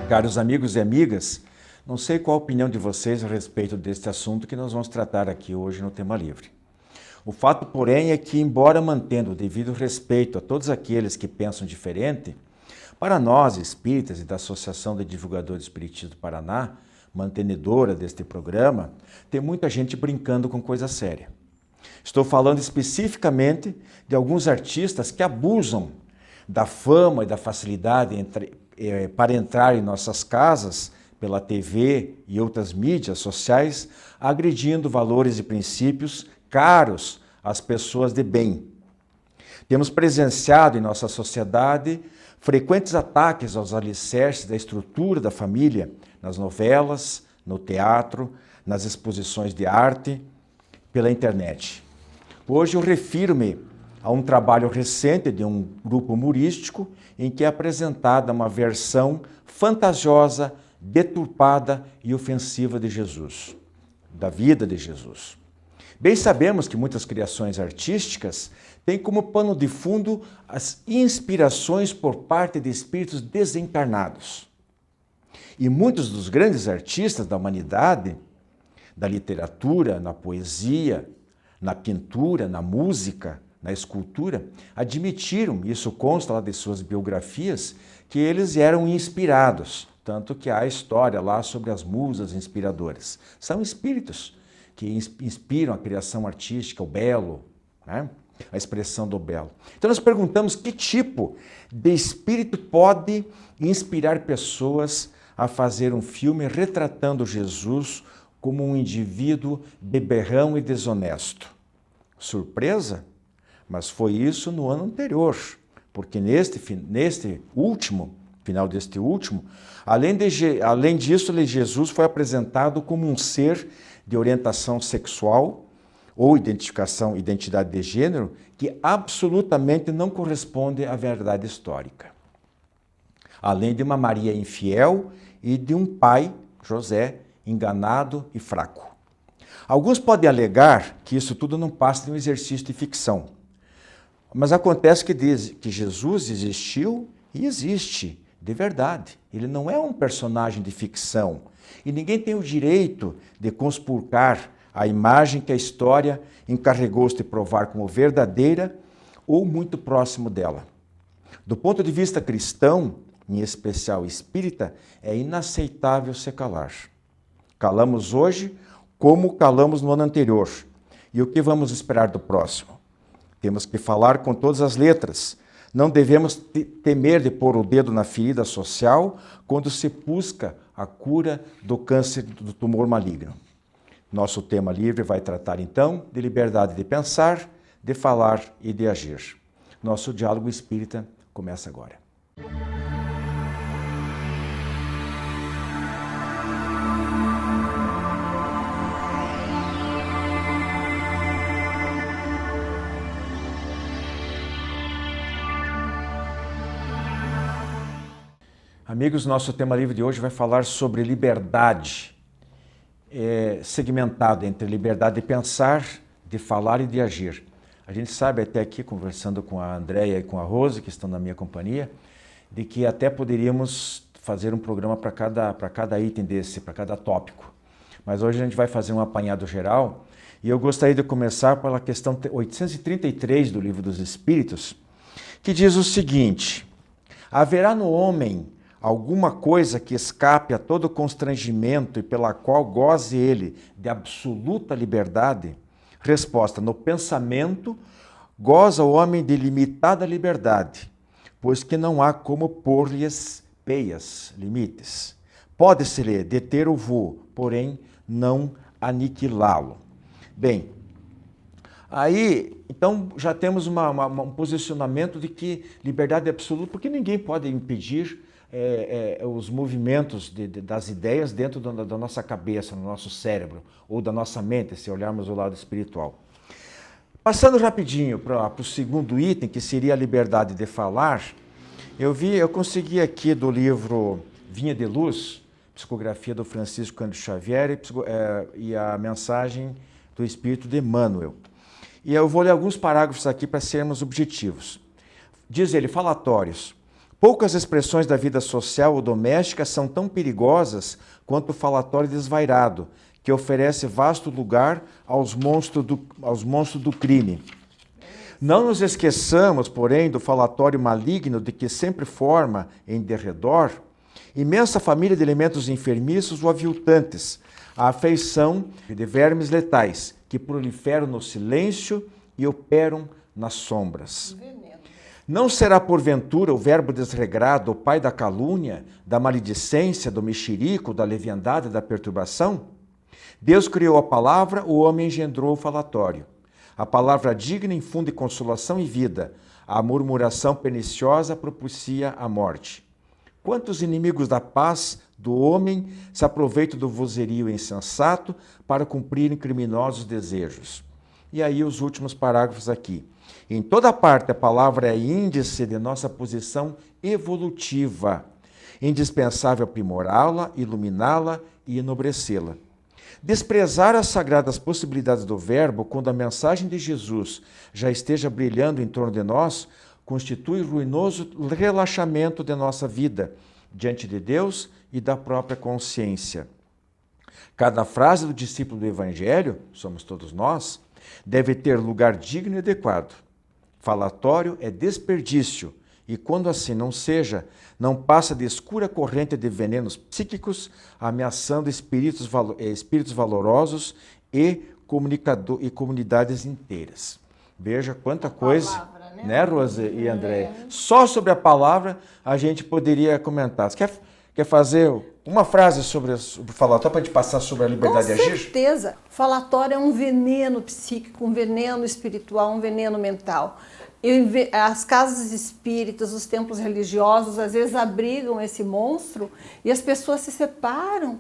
Caros amigos e amigas, não sei qual a opinião de vocês a respeito deste assunto que nós vamos tratar aqui hoje no Tema Livre. O fato, porém, é que, embora mantendo o devido respeito a todos aqueles que pensam diferente, para nós, espíritas e da Associação de Divulgadores do Espiritismo do Paraná, mantenedora deste programa, tem muita gente brincando com coisa séria. Estou falando especificamente de alguns artistas que abusam da fama e da facilidade para entrar em nossas casas pela TV e outras mídias sociais, agredindo valores e princípios caros às pessoas de bem. Temos presenciado em nossa sociedade frequentes ataques aos alicerces da estrutura da família, nas novelas, no teatro, nas exposições de arte, pela internet. Hoje eu refiro-me a um trabalho recente de um grupo humorístico em que é apresentada uma versão fantasiosa, deturpada e ofensiva de Jesus, da vida de Jesus. Bem sabemos que muitas criações artísticas têm como pano de fundo as inspirações por parte de espíritos desencarnados. E muitos dos grandes artistas da humanidade, da literatura, na poesia, na pintura, na música, na escultura, admitiram, isso consta lá de suas biografias, que eles eram inspirados, tanto que há a história lá sobre as musas inspiradoras. São espíritos que inspiram a criação artística, o belo, né? A expressão do belo. Então nós perguntamos que tipo de espírito pode inspirar pessoas a fazer um filme retratando Jesus como um indivíduo beberrão e desonesto. Surpresa? Mas foi isso no ano anterior, porque neste final deste último, além disso, Jesus foi apresentado como um ser de orientação sexual ou identidade de gênero que absolutamente não corresponde à verdade histórica. Além de uma Maria infiel e de um pai, José, enganado e fraco. Alguns podem alegar que isso tudo não passa de um exercício de ficção. Mas acontece que Jesus existiu e existe, de verdade. Ele não é um personagem de ficção. E ninguém tem o direito de conspurcar a imagem que a história encarregou-se de provar como verdadeira ou muito próximo dela. Do ponto de vista cristão, em especial espírita, é inaceitável se calar. Calamos hoje como calamos no ano anterior. E o que vamos esperar do próximo? Temos que falar com todas as letras. Não devemos temer de pôr o dedo na ferida social quando se busca a cura do câncer do tumor maligno. Nosso tema livre vai tratar, então, de liberdade de pensar, de falar e de agir. Nosso diálogo espírita começa agora. Amigos, nosso tema livre de hoje vai falar sobre liberdade, segmentado entre liberdade de pensar, de falar e de agir. A gente sabe até aqui, conversando com a Andréia e com a Rose, que estão na minha companhia, de que até poderíamos fazer um programa para cada item desse, para cada tópico. Mas hoje a gente vai fazer um apanhado geral e eu gostaria de começar pela questão 833 do Livro dos Espíritos, que diz o seguinte: haverá no homem alguma coisa que escape a todo constrangimento e pela qual goze ele de absoluta liberdade? Resposta: no pensamento goza o homem de limitada liberdade, pois que não há como pôr-lhes peias, limites. Pode-se-lhe deter o voo, porém não aniquilá-lo. Bem, aí, então, já temos um posicionamento de que liberdade é absoluta, porque ninguém pode impedir os movimentos das ideias dentro da nossa cabeça, no nosso cérebro, ou da nossa mente, se olharmos o lado espiritual. Passando rapidinho para o segundo item, que seria a liberdade de falar, eu consegui aqui do livro Vinha de Luz, psicografia do Francisco Cândido Xavier e a mensagem do Espírito de Emmanuel. E eu vou ler alguns parágrafos aqui para sermos objetivos. Diz ele, falatórios. Poucas expressões da vida social ou doméstica são tão perigosas quanto o falatório desvairado, que oferece vasto lugar aos monstros do crime. Não nos esqueçamos, porém, do falatório maligno de que sempre forma em derredor imensa família de elementos enfermiços ou aviltantes, a afeição de vermes letais que proliferam no silêncio e operam nas sombras. Não será porventura o verbo desregrado o pai da calúnia, da maledicência, do mexerico, da leviandade e da perturbação? Deus criou a palavra, o homem engendrou o falatório. A palavra digna infunde consolação e vida. A murmuração perniciosa propicia a morte. Quantos inimigos da paz do homem se aproveitam do vozerio insensato para cumprirem criminosos desejos? E aí os últimos parágrafos aqui. Em toda parte a palavra é índice de nossa posição evolutiva, indispensável aprimorá-la, iluminá-la e enobrecê-la. Desprezar as sagradas possibilidades do verbo quando a mensagem de Jesus já esteja brilhando em torno de nós, constitui ruinoso relaxamento de nossa vida diante de Deus e da própria consciência. Cada frase do discípulo do Evangelho, somos todos nós, deve ter lugar digno e adequado. Falatório é desperdício, e quando assim não seja, não passa de escura corrente de venenos psíquicos, ameaçando espíritos valorosos e comunidades inteiras. Veja quanta coisa, palavra, né, Rose e André? Só sobre a palavra a gente poderia comentar. Você quer fazer uma frase sobre o falatório para a gente passar sobre a liberdade de agir? Com certeza. Falatório é um veneno psíquico, um veneno espiritual, um veneno mental. As casas espíritas, os templos religiosos, às vezes abrigam esse monstro e as pessoas se separam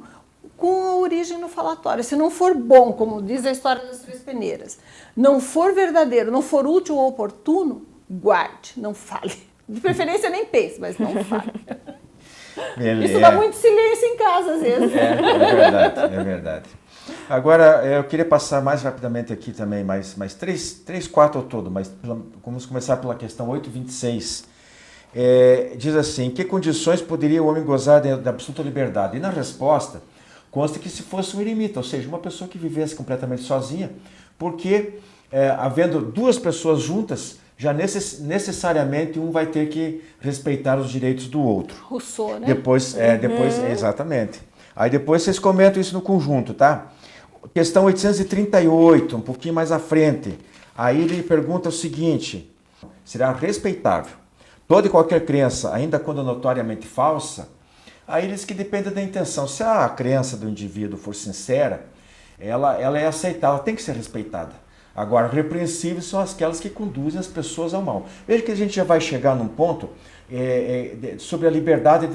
com a origem no falatório. Se não for bom, como diz a história das Três Peneiras, não for verdadeiro, não for útil ou oportuno, guarde, não fale. De preferência nem pense, mas não fale. Isso dá muito silêncio em casa, às vezes. É verdade, é verdade. Agora, eu queria passar mais rapidamente aqui também, mais três, quatro ao todo, mas vamos começar pela questão 826. Diz assim, em que condições poderia o homem gozar da absoluta liberdade? E na resposta, consta que se fosse um eremita, ou seja, uma pessoa que vivesse completamente sozinha, porque havendo duas pessoas juntas, já necessariamente um vai ter que respeitar os direitos do outro. Rousseau, né? Depois, exatamente. Aí depois vocês comentam isso no conjunto, tá? Questão 838, um pouquinho mais à frente. Aí ele pergunta o seguinte, será respeitável toda e qualquer crença, ainda quando notoriamente falsa? Aí ele diz que depende da intenção. Se a crença do indivíduo for sincera, ela é aceitável, tem que ser respeitada. Agora, repreensíveis são aquelas que conduzem as pessoas ao mal. Veja que a gente já vai chegar num ponto sobre a liberdade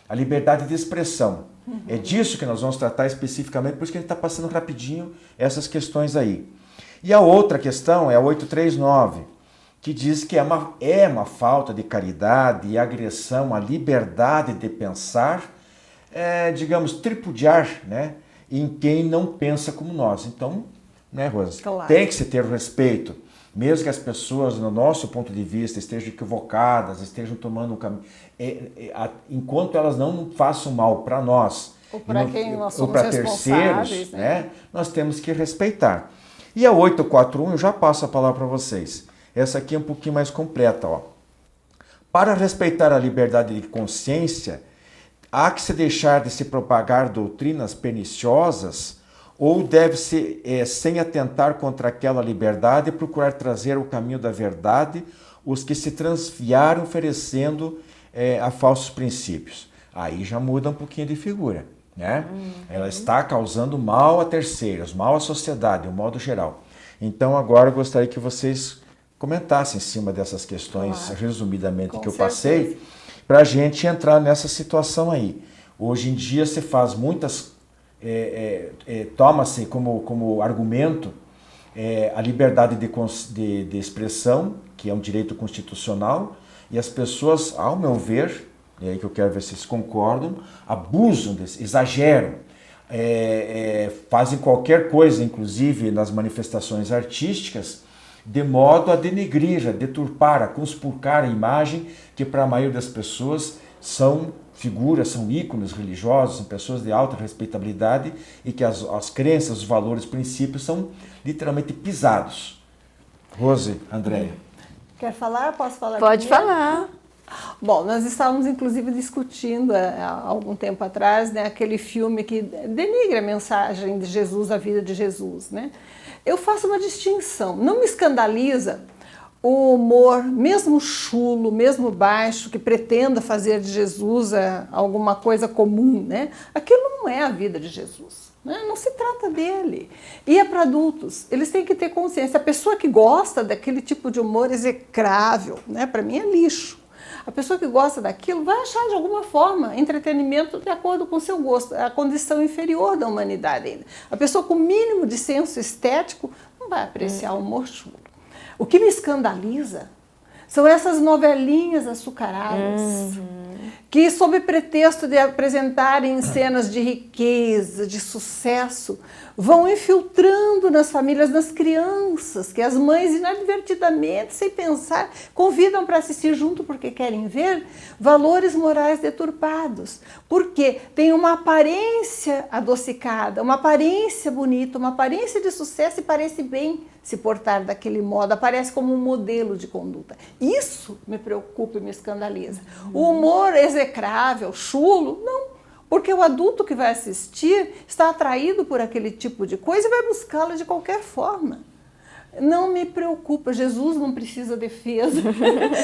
a liberdade de expressão. É disso que nós vamos tratar especificamente, por isso que a gente está passando rapidinho essas questões aí. E a outra questão é a 839, que diz que é uma falta de caridade e agressão à liberdade de pensar, digamos, tripudiar, né, em quem não pensa como nós. Então, né, Rosa? Claro. Tem que se ter respeito, mesmo que as pessoas, no nosso ponto de vista, estejam equivocadas, estejam tomando um caminho, enquanto elas não façam mal para nós, ou para quem nós somos ou para terceiros, né, nós temos que respeitar. E a 841, eu já passo a palavra para vocês. Essa aqui é um pouquinho mais completa, ó. Para respeitar a liberdade de consciência, há que se deixar de se propagar doutrinas perniciosas, ou deve-se, sem atentar contra aquela liberdade, procurar trazer ao caminho da verdade os que se transviaram oferecendo a falsos princípios. Aí já muda um pouquinho de figura, né? Ela está causando mal a terceiros, mal à sociedade, de um modo geral. Então agora eu gostaria que vocês comentassem em cima dessas questões, resumidamente, que eu passei, para a gente entrar nessa situação aí. Hoje em dia se faz muitas... toma-se como argumento a liberdade de expressão, que é um direito constitucional, e as pessoas, ao meu ver, e aí que eu quero ver se vocês concordam, abusam, exageram, fazem qualquer coisa, inclusive nas manifestações artísticas, de modo a denegrir, a deturpar, a conspurcar a imagem que para a maioria das pessoas são figuras, são ícones religiosos, são pessoas de alta respeitabilidade e que as crenças, os valores, os princípios são literalmente pisados. Rose, Andréia. Quer falar? Posso falar? Pode primeiro? falar. Bom, nós estávamos inclusive discutindo há algum tempo atrás, né, aquele filme que denigra a mensagem de Jesus, a vida de Jesus, né? Eu faço uma distinção. Não me escandaliza o humor, mesmo chulo, mesmo baixo, que pretenda fazer de Jesus alguma coisa comum, né? Aquilo não é a vida de Jesus. Não se trata dele. E é para adultos. Eles têm que ter consciência. A pessoa que gosta daquele tipo de humor execrável, né, para mim é lixo. A pessoa que gosta daquilo vai achar de alguma forma entretenimento de acordo com o seu gosto, a condição inferior da humanidade ainda. A pessoa com o mínimo de senso estético não vai apreciar o humor chulo. O que me escandaliza são essas novelinhas açucaradas, que sob pretexto de apresentarem cenas de riqueza, de sucesso, vão infiltrando nas famílias, nas crianças, que as mães inadvertidamente, sem pensar, convidam para assistir junto porque querem ver valores morais deturpados. Porque tem uma aparência adocicada, uma aparência bonita, uma aparência de sucesso e parece bem se portar daquele modo, aparece como um modelo de conduta. Isso me preocupa e me escandaliza. O humor execrável, chulo, não. Porque o adulto que vai assistir está atraído por aquele tipo de coisa e vai buscá-la de qualquer forma. Não me preocupa, Jesus não precisa de defesa,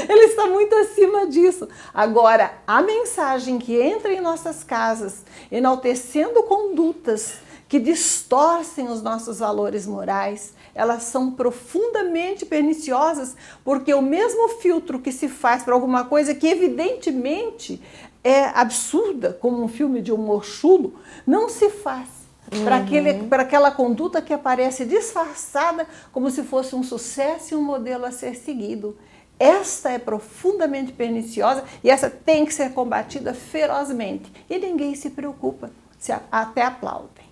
ele está muito acima disso. Agora, a mensagem que entra em nossas casas, enaltecendo condutas que distorcem os nossos valores morais, elas são profundamente perniciosas, porque o mesmo filtro que se faz para alguma coisa que evidentemente é absurda, como um filme de humor chulo, não se faz para aquela conduta que aparece disfarçada como se fosse um sucesso e um modelo a ser seguido. Esta é profundamente perniciosa e essa tem que ser combatida ferozmente. E ninguém se preocupa, até aplaudem.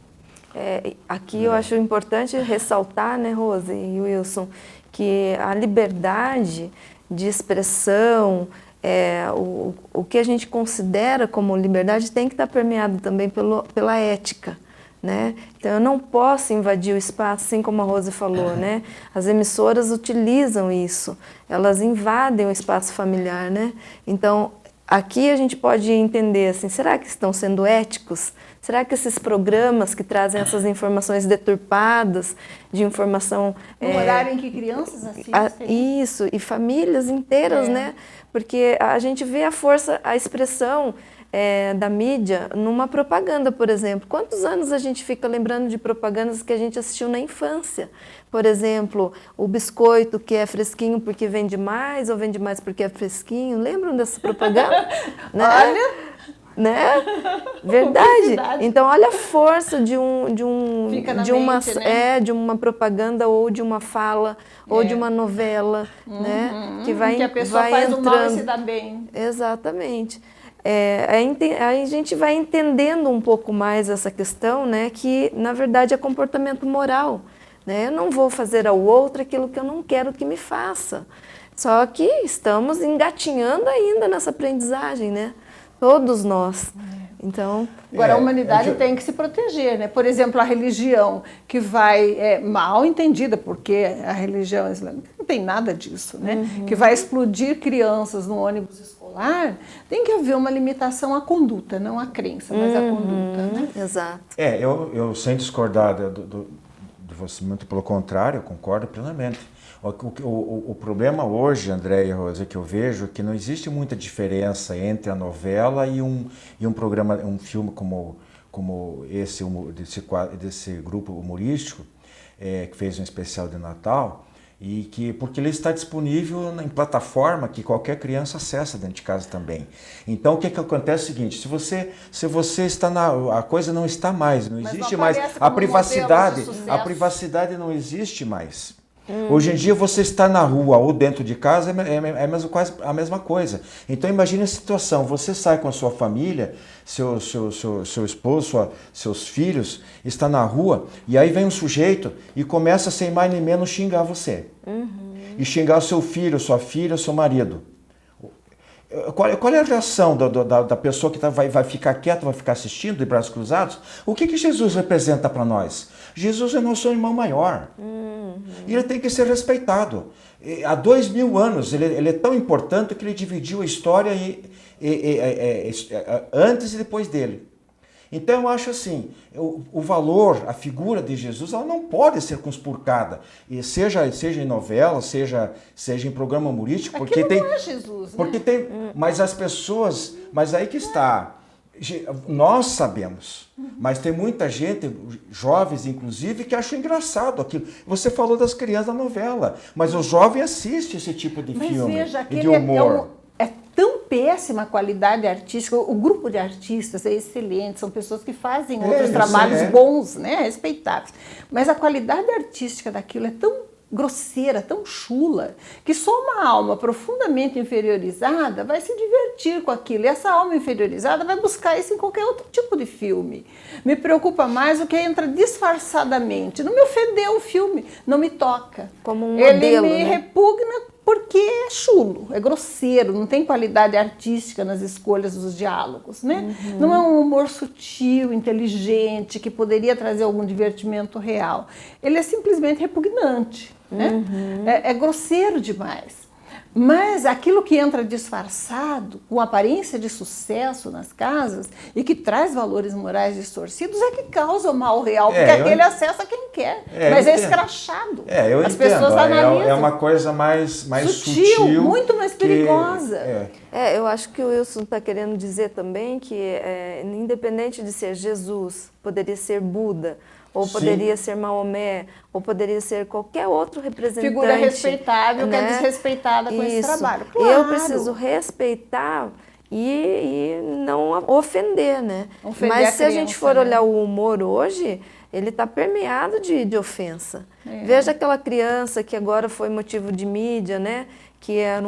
Aqui eu acho importante ressaltar, né, Rose e Wilson, que a liberdade de expressão, o que a gente considera como liberdade tem que estar permeado também pela ética, né? Então eu não posso invadir o espaço, assim como a Rose falou, né? As emissoras utilizam isso, elas invadem o espaço familiar, né? Então aqui a gente pode entender assim, será que estão sendo éticos? Será que esses programas que trazem essas informações deturpadas, de informação... No horário em que crianças assistem. Isso, e famílias inteiras, né? Porque a gente vê a força, a expressão da mídia numa propaganda, por exemplo. Quantos anos a gente fica lembrando de propagandas que a gente assistiu na infância? Por exemplo, o biscoito que é fresquinho porque vende mais, ou vende mais porque é fresquinho. Lembram dessa propaganda? Né? Olha... Né? Verdade. Então olha a força de uma propaganda ou de uma fala ou de uma novela, né? Que a pessoa faz o mal e se dá bem. Exatamente. Aí a gente vai entendendo um pouco mais essa questão, né? Que na verdade é comportamento moral, né? Eu não vou fazer ao outro aquilo que eu não quero que me faça. Só que estamos engatinhando ainda nessa aprendizagem, né? Todos nós. Então, agora a humanidade tem que se proteger, né? Por exemplo, a religião que vai mal entendida, porque a religião islâmica não tem nada disso, né? Que vai explodir crianças no ônibus escolar, tem que haver uma limitação à conduta, não à crença, mas à conduta, né? Exato. Eu sem discordar de você, muito pelo contrário, eu concordo plenamente. O problema hoje, André e Rosa, que eu vejo que não existe muita diferença entre a novela e um programa, um filme como desse grupo humorístico, que fez um especial de Natal, porque ele está disponível em plataforma que qualquer criança acessa dentro de casa também. Então o que acontece é o seguinte, se você está a coisa não está mais, não existe mais, a privacidade não existe mais. Hoje em dia você está na rua ou dentro de casa quase a mesma coisa. Então imagine a situação, você sai com a sua família, seu esposo, seus filhos, está na rua e aí vem um sujeito e começa sem mais nem menos xingar você. E xingar o seu filho, sua filha, seu marido. Qual é a reação da pessoa que vai ficar quieta, vai ficar assistindo de braços cruzados? O que Jesus representa para nós? Jesus é nosso irmão maior. E ele tem que ser respeitado. Há 2000 anos, ele é tão importante que ele dividiu a história antes e depois dele. Então eu acho assim, o valor, a figura de Jesus, ela não pode ser conspurcada, e seja em novela, seja em programa humorístico, porque Aquilo tem, não é Jesus, né? porque tem, mas as pessoas, mas aí que está, nós sabemos, mas tem muita gente, jovens inclusive, que acham engraçado aquilo. Você falou das crianças da novela, mas o jovem assiste esse tipo de filme e de humor. É tão péssima a qualidade artística, o grupo de artistas é excelente, são pessoas que fazem outros trabalhos bons, né, respeitáveis. Mas a qualidade artística daquilo é tão grosseira, tão chula, que só uma alma profundamente inferiorizada vai se divertir com aquilo. E essa alma inferiorizada vai buscar isso em qualquer outro tipo de filme. Me preocupa mais o que entra disfarçadamente. Não me ofendeu o filme, não me toca. Como um modelo, ele me né? repugna porque é chulo, é grosseiro, não tem qualidade artística nas escolhas dos diálogos, né? Não é um humor sutil, inteligente, que poderia trazer algum divertimento real. Ele é simplesmente repugnante, né? É grosseiro demais. Mas aquilo que entra disfarçado, com aparência de sucesso nas casas e que traz valores morais distorcidos, é que causa o mal real, porque aquele acessa quem quer, mas é escrachado. Eu As entendo. pessoas analisam. É uma coisa mais sutil, muito mais perigosa. Eu acho que o Wilson está querendo dizer também que, independente de ser Jesus, poderia ser Buda, ou poderia ser Maomé, ou poderia ser qualquer outro representante. Figura respeitável, né? Que é desrespeitada com esse trabalho. Claro. Eu preciso respeitar e não ofender, né? Mas se a gente for olhar o humor hoje, ele está permeado de ofensa. Veja aquela criança que agora foi motivo de mídia, né? Que é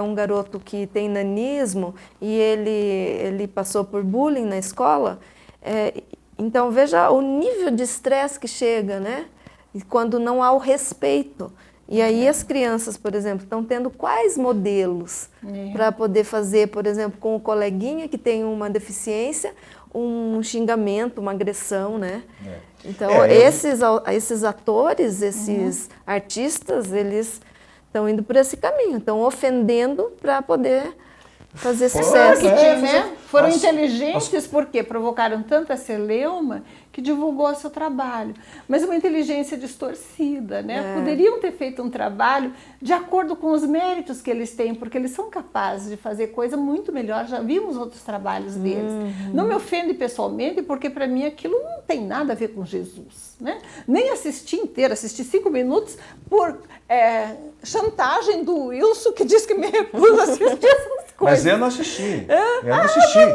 um garoto que tem nanismo e ele passou por bullying na escola. Então, veja o nível de estresse que chega, né? E quando não há o respeito. E aí as crianças, por exemplo, estão tendo quais modelos para poder fazer, por exemplo, com o coleguinha que tem uma deficiência, um xingamento, uma agressão, né? Então, esses atores, esses artistas, eles estão indo por esse caminho, estão ofendendo para poder fazer sucesso. Foram inteligentes porque provocaram tanta celeuma que divulgou seu trabalho. Mas uma inteligência distorcida, né? Poderiam ter feito um trabalho de acordo com os méritos que eles têm, porque eles são capazes de fazer coisa muito melhor. Já vimos outros trabalhos deles. Não me ofende pessoalmente, porque para mim aquilo não tem nada a ver com Jesus, né? Nem assisti inteiro, assisti 5 minutos por chantagem do Wilson, que diz que me recusa a assistir essas coisas. Mas eu não assisti. Eu não assisti. Eu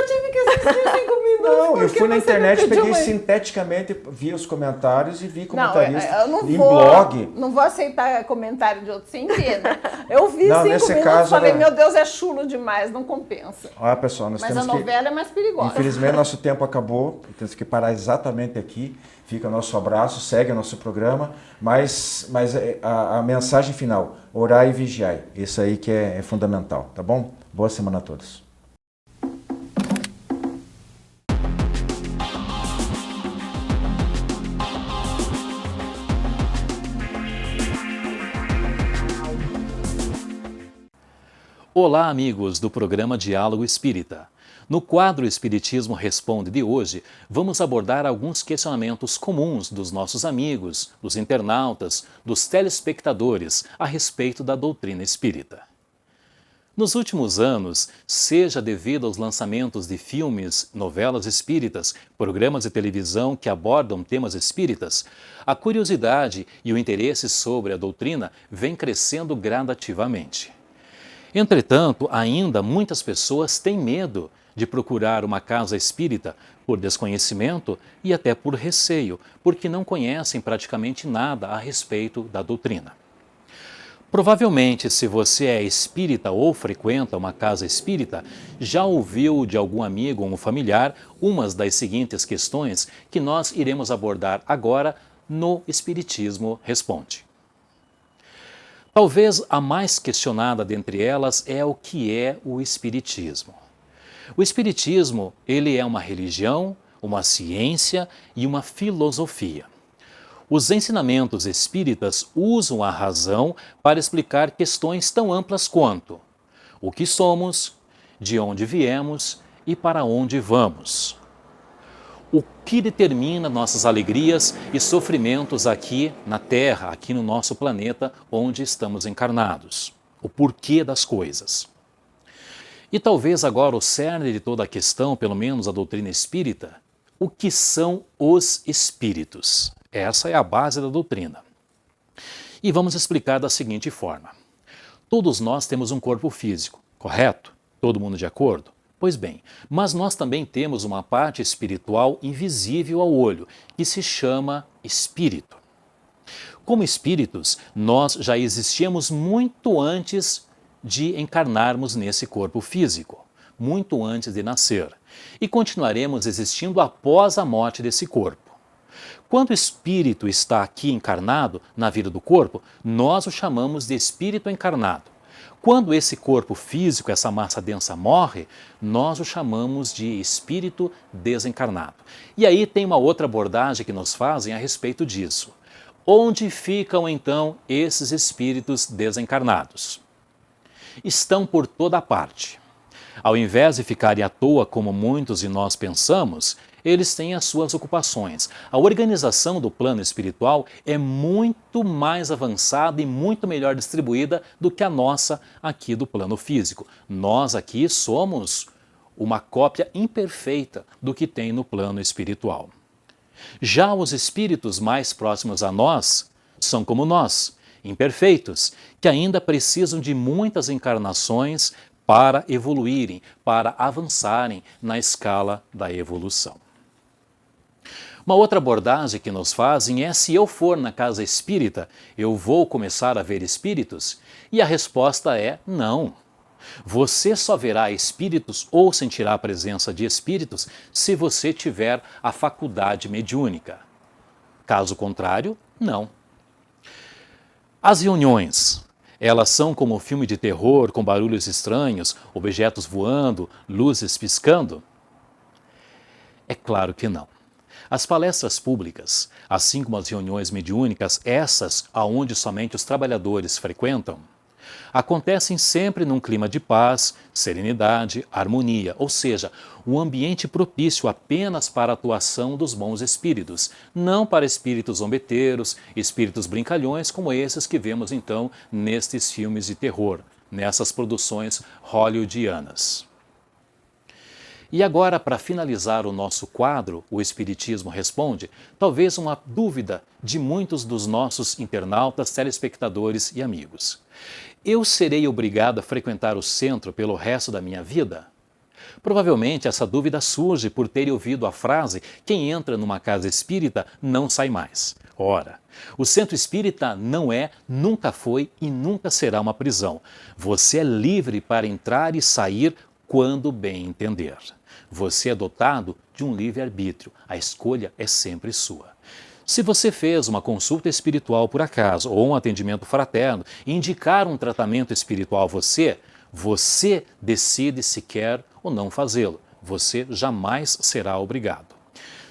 tive que assistir 5 minutos. Não, eu fui na internet, peguei sinteticamente, vi os comentários e vi comentaristas em blog. Não vou aceitar comentário de outros sem pena. Eu vi 5 minutos e falei, meu Deus, é chulo demais, não compensa. Olha, pessoal, nós Mas temos a novela é mais perigosa. Infelizmente, nosso tempo acabou, temos que parar exatamente aqui. Fica nosso abraço, segue o nosso programa, mas a mensagem final, orai e vigiai. Isso aí que é fundamental, tá bom? Boa semana a todos. Olá, amigos do programa Diálogo Espírita. No quadro Espiritismo Responde de hoje, vamos abordar alguns questionamentos comuns dos nossos amigos, dos internautas, dos telespectadores a respeito da doutrina espírita. Nos últimos anos, seja devido aos lançamentos de filmes, novelas espíritas, programas de televisão que abordam temas espíritas, a curiosidade e o interesse sobre a doutrina vem crescendo gradativamente. Entretanto, ainda muitas pessoas têm medo de procurar uma casa espírita por desconhecimento e até por receio, porque não conhecem praticamente nada a respeito da doutrina. Provavelmente, se você é espírita ou frequenta uma casa espírita, já ouviu de algum amigo ou um familiar umas das seguintes questões que nós iremos abordar agora no Espiritismo Responde. Talvez a mais questionada dentre elas é o que é o Espiritismo. O Espiritismo, ele é uma religião, uma ciência e uma filosofia. Os ensinamentos espíritas usam a razão para explicar questões tão amplas quanto o que somos, de onde viemos e para onde vamos. O que determina nossas alegrias e sofrimentos aqui na Terra, aqui no nosso planeta onde estamos encarnados. O porquê das coisas. E talvez agora o cerne de toda a questão, pelo menos a doutrina espírita, o que são os espíritos? Essa é a base da doutrina. E vamos explicar da seguinte forma. Todos nós temos um corpo físico, correto? Todo mundo de acordo? Pois bem, mas nós também temos uma parte espiritual invisível ao olho, que se chama espírito. Como espíritos, nós já existíamos muito antes de encarnarmos nesse corpo físico, muito antes de nascer, e continuaremos existindo após a morte desse corpo. Quando o espírito está aqui encarnado na vida do corpo, nós o chamamos de espírito encarnado. Quando esse corpo físico, essa massa densa morre, nós o chamamos de espírito desencarnado. E aí tem uma outra abordagem que nos fazem a respeito disso. Onde ficam então esses espíritos desencarnados? Estão por toda parte. Ao invés de ficarem à toa como muitos de nós pensamos, eles têm as suas ocupações. A organização do plano espiritual é muito mais avançada e muito melhor distribuída do que a nossa aqui do plano físico. Nós aqui somos uma cópia imperfeita do que tem no plano espiritual. Já os espíritos mais próximos a nós são como nós, imperfeitos, que ainda precisam de muitas encarnações para evoluírem, para avançarem na escala da evolução. Uma outra abordagem que nos fazem é: se eu for na casa espírita, eu vou começar a ver espíritos? E a resposta é não. Você só verá espíritos ou sentirá a presença de espíritos se você tiver a faculdade mediúnica. Caso contrário, não. As reuniões, elas são como um filme de terror com barulhos estranhos, objetos voando, luzes piscando? É claro que não. As palestras públicas, assim como as reuniões mediúnicas, essas aonde somente os trabalhadores frequentam, acontecem sempre num clima de paz, serenidade, harmonia, ou seja, um ambiente propício apenas para a atuação dos bons espíritos, não para espíritos zombeteiros, espíritos brincalhões como esses que vemos então nestes filmes de terror, nessas produções hollywoodianas. E agora, para finalizar o nosso quadro, o Espiritismo Responde, talvez uma dúvida de muitos dos nossos internautas, telespectadores e amigos. Eu serei obrigado a frequentar o centro pelo resto da minha vida? Provavelmente essa dúvida surge por ter ouvido a frase: quem entra numa casa espírita não sai mais. Ora, o centro espírita não é, nunca foi e nunca será uma prisão. Você é livre para entrar e sair quando bem entender. Você é dotado de um livre-arbítrio. A escolha é sempre sua. Se você fez uma consulta espiritual por acaso ou um atendimento fraterno e indicar um tratamento espiritual a você, você decide se quer ou não fazê-lo. Você jamais será obrigado.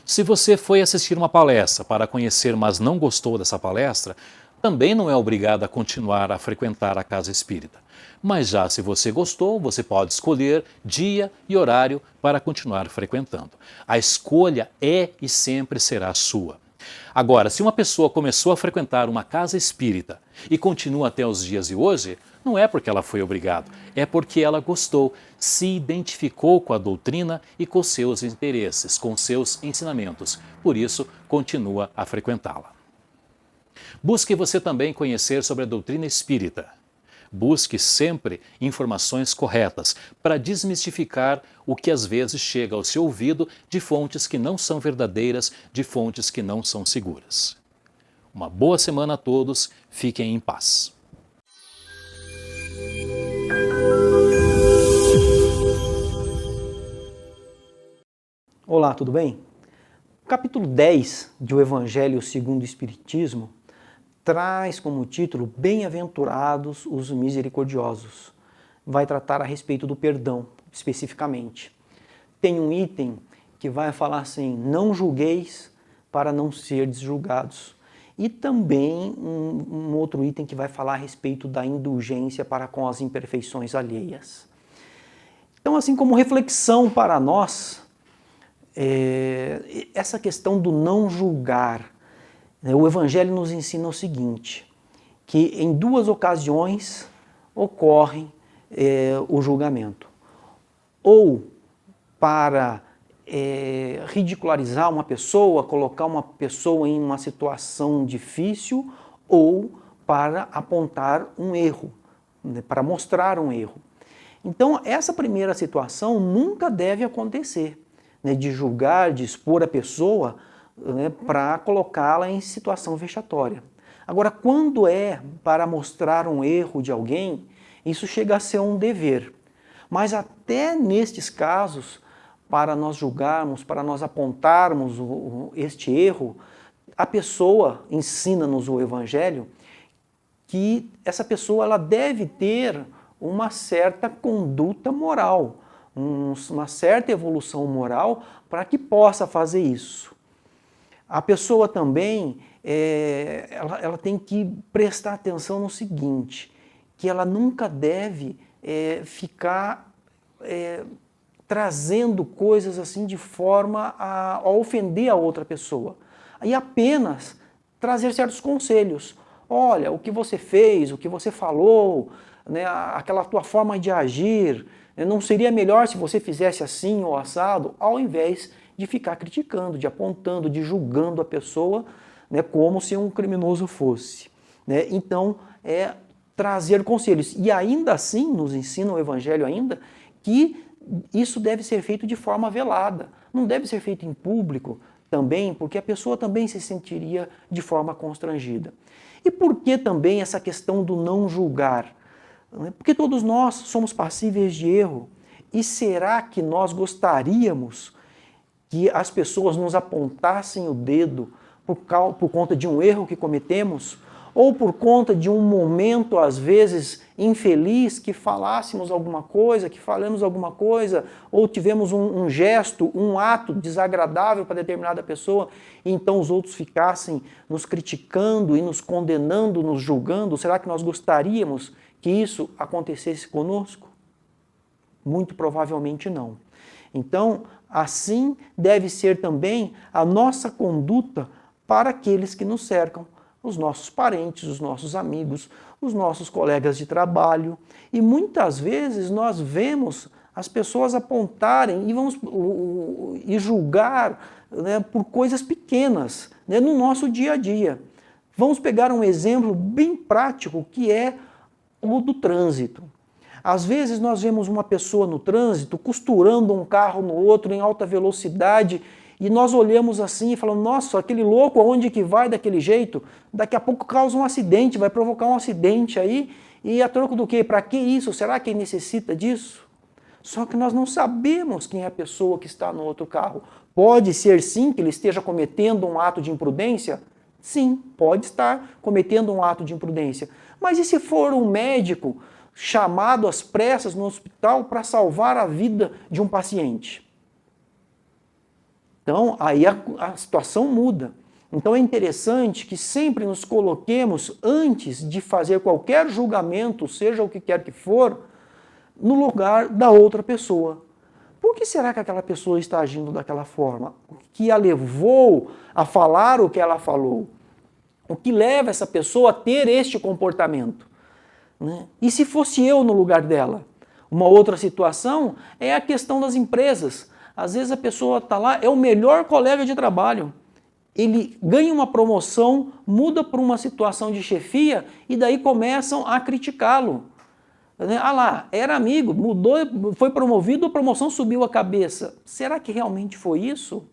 Se você foi assistir uma palestra para conhecer, mas não gostou dessa palestra, também não é obrigado a continuar a frequentar a casa espírita. Mas já se você gostou, você pode escolher dia e horário para continuar frequentando. A escolha é e sempre será sua. Agora, se uma pessoa começou a frequentar uma casa espírita e continua até os dias de hoje, não é porque ela foi obrigada, é porque ela gostou, se identificou com a doutrina e com seus interesses, com seus ensinamentos. Por isso, continua a frequentá-la. Busque você também conhecer sobre a doutrina espírita. Busque sempre informações corretas para desmistificar o que às vezes chega ao seu ouvido de fontes que não são verdadeiras, de fontes que não são seguras. Uma boa semana a todos, fiquem em paz. Olá, tudo bem? O capítulo 10 de O Evangelho segundo o Espiritismo traz como título Bem-aventurados os misericordiosos. Vai tratar a respeito do perdão, especificamente. Tem um item que vai falar assim, não julgueis para não serdes julgados. E também um outro item que vai falar a respeito da indulgência para com as imperfeições alheias. Então, assim como reflexão para nós, essa questão do não julgar, o Evangelho nos ensina o seguinte, que em duas ocasiões ocorre o julgamento. Ou para ridicularizar uma pessoa, colocar uma pessoa em uma situação difícil, ou para apontar um erro, para mostrar um erro. Então, essa primeira situação nunca deve acontecer, de julgar, de expor a pessoa, para colocá-la em situação vexatória. Agora, quando é para mostrar um erro de alguém, isso chega a ser um dever. Mas até nestes casos, para nós julgarmos, para nós apontarmos este erro, a pessoa, ensina-nos o Evangelho, que essa pessoa ela deve ter uma certa conduta moral, uma certa evolução moral para que possa fazer isso. A pessoa também, ela tem que prestar atenção no seguinte, que ela nunca deve ficar trazendo coisas assim de forma a ofender a outra pessoa. E apenas trazer certos conselhos. Olha, o que você fez, o que você falou, aquela tua forma de agir, não seria melhor se você fizesse assim ou assado, ao invés de ficar criticando, de apontando, de julgando a pessoa, como se um criminoso fosse. Então, trazer conselhos. E ainda assim, nos ensina o Evangelho ainda, que isso deve ser feito de forma velada. Não deve ser feito em público também, porque a pessoa também se sentiria de forma constrangida. E por que também essa questão do não julgar? Porque todos nós somos passíveis de erro. E será que nós gostaríamos que as pessoas nos apontassem o dedo por conta de um erro que cometemos? Ou por conta de um momento, às vezes, infeliz, que falássemos alguma coisa, que falamos alguma coisa, ou tivemos um gesto, um ato desagradável para determinada pessoa, e então os outros ficassem nos criticando e nos condenando, nos julgando? Será que nós gostaríamos que isso acontecesse conosco? Muito provavelmente não. Então, assim deve ser também a nossa conduta para aqueles que nos cercam, os nossos parentes, os nossos amigos, os nossos colegas de trabalho. E muitas vezes nós vemos as pessoas apontarem e julgar por coisas pequenas no nosso dia a dia. Vamos pegar um exemplo bem prático, que é o do trânsito. Às vezes nós vemos uma pessoa no trânsito costurando um carro no outro em alta velocidade e nós olhamos assim e falamos, nossa, aquele louco aonde que vai daquele jeito? Daqui a pouco causa um acidente, vai provocar um acidente aí, e a troco do quê? Para que isso? Será que ele necessita disso? Só que nós não sabemos quem é a pessoa que está no outro carro. Pode ser sim que ele esteja cometendo um ato de imprudência? Sim, pode estar cometendo um ato de imprudência. Mas e se for um médico chamado às pressas no hospital para salvar a vida de um paciente? Então, aí a situação muda. Então é interessante que sempre nos coloquemos, antes de fazer qualquer julgamento, seja o que quer que for, no lugar da outra pessoa. Por que será que aquela pessoa está agindo daquela forma? O que a levou a falar o que ela falou? O que leva essa pessoa a ter este comportamento? E se fosse eu no lugar dela? Uma outra situação é a questão das empresas. Às vezes a pessoa está lá, é o melhor colega de trabalho. Ele ganha uma promoção, muda para uma situação de chefia e daí começam a criticá-lo. Ah lá, era amigo, mudou, foi promovido, a promoção subiu a cabeça. Será que realmente foi isso?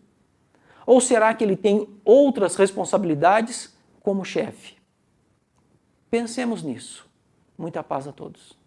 Ou será que ele tem outras responsabilidades como chefe? Pensemos nisso. Muita paz a todos.